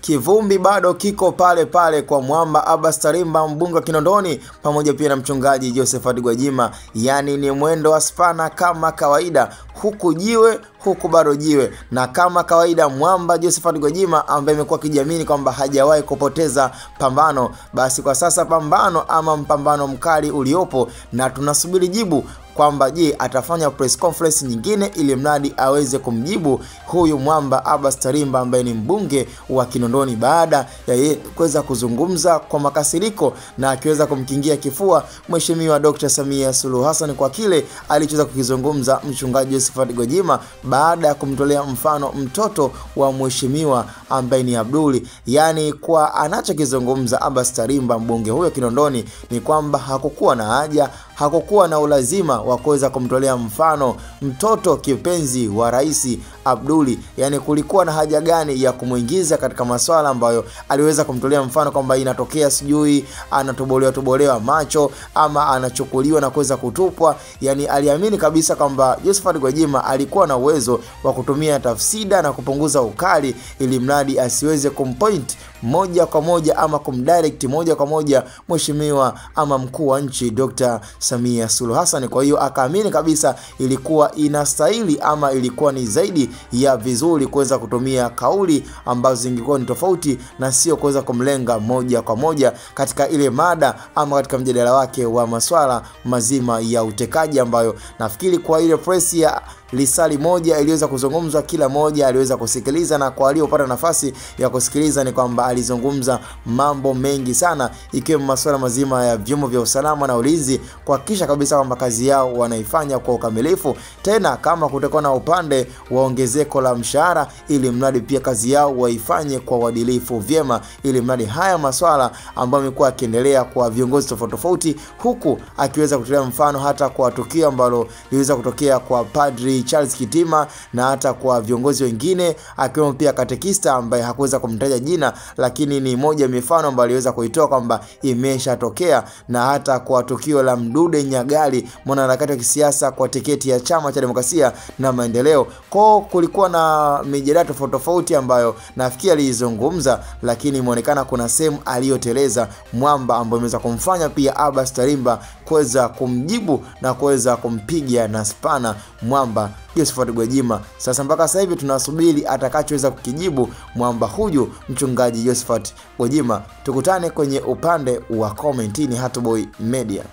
kivumbi bado kiko pale pale kwa mwamba Abbas Tarimba, mbunge wa Kinondoni, pamoja pia na mchungaji Josephat Gwajima. Yani ni mwendo wa spana kama kawaida, huku jiwe huku bado jiwe. Na kama kawaida mwamba Josephat Gwajima ambaye amekuwa kijiamini kwamba hajawahi kupoteza pambano, basi kwa sasa pambano ama mpambano mkali uliopo, na tunasubiri jibu kwamba je, atafanya press conference nyingine ili mradi aweze kumjibu huyu mwamba Abbas Tarimba ambaye ni mbunge wa Kinondoni, baada ya yeye kuweza kuzungumza kwa makasiriko na akiweza kumkingia kifua Mheshimiwa Dr. Samia Suluhu Hassan kwa kile alichoweza kukizungumza mchungaji Josephat Gwajima baada ya kumtolea mfano mtoto wa mheshimiwa ambaye ni Abduli. Yani kwa anachokizungumza Abbas Tarimba, mbunge huyo Kinondoni, ni kwamba hakukuwa na haja, hakukuwa na ulazima wa kuweza kumtolea mfano mtoto kipenzi wa rais Abduli. Yani kulikuwa na haja gani ya kumuingiza katika masuala ambayo aliweza kumtolea mfano kwamba inatokea sijui anatobolewa macho ama anachukuliwa na kuweza kutupwa. Yani aliamini kabisa kwamba Josephat Gwajima alikuwa na uwezo wa kutumia tafsida na kupunguza ukali ili mradi asiweze kumpoint moja kwa moja ama kumdirect moja kwa moja mheshimiwa ama mkuu wa nchi Dr. Samia Suluhu Hassan. Kwa hiyo akaamini kabisa ilikuwa inastahili ama ilikuwa ni zaidi ya vizuri kuweza kutumia kauli ambazo zingekuwa ni tofauti na sio kuweza kumlenga moja kwa moja katika ile mada ama katika mjadala wake wa masuala mazima ya utekaji, ambayo nafikiri kwa ile press ya lisali moja iliweza kuzungumzwa, kila moja aliweza kusikiliza, na kwa waliopata nafasi ya kusikiliza ni kwamba alizungumza mambo mengi sana, ikiwemo masuala mazima ya vyombo vya usalama na ulinzi kuhakikisha kabisa kwamba kazi yao wanaifanya kwa ukamilifu, tena kama kutakuwa na upande wa ongezeko la mshahara ili mradi pia kazi yao waifanye kwa uadilifu vyema, ili mradi haya masuala ambayo yamekuwa yakiendelea kwa viongozi tofauti tofauti, huku akiweza kutolea mfano hata kwa tukio ambalo liliweza kutokea kwa Padri Charles Kitima na hata kwa viongozi wengine, akiwemo pia katekista ambaye hakuweza kumtaja jina, lakini ni moja mifano ambayo aliweza kuitoa kwamba imeshatokea, na hata kwa tukio la Mdude Nyagali, mwanaharakati wa kisiasa kwa tiketi ya Chama cha Demokrasia na Maendeleo. Kwa kulikuwa na mijadala tofauti tofauti ambayo nafikiri alizungumza, lakini imeonekana kuna sehemu aliyoteleza mwamba ambayo imeweza kumfanya pia Abbas Tarimba kuweza kumjibu na kuweza kumpiga na spana mwamba Josephat Gwajima. Sasa mpaka sasa hivi tunasubiri atakachoweza kukijibu mwamba huyu mchungaji Josephat Gwajima. Tukutane kwenye upande wa comment. Ni Hatboy Media.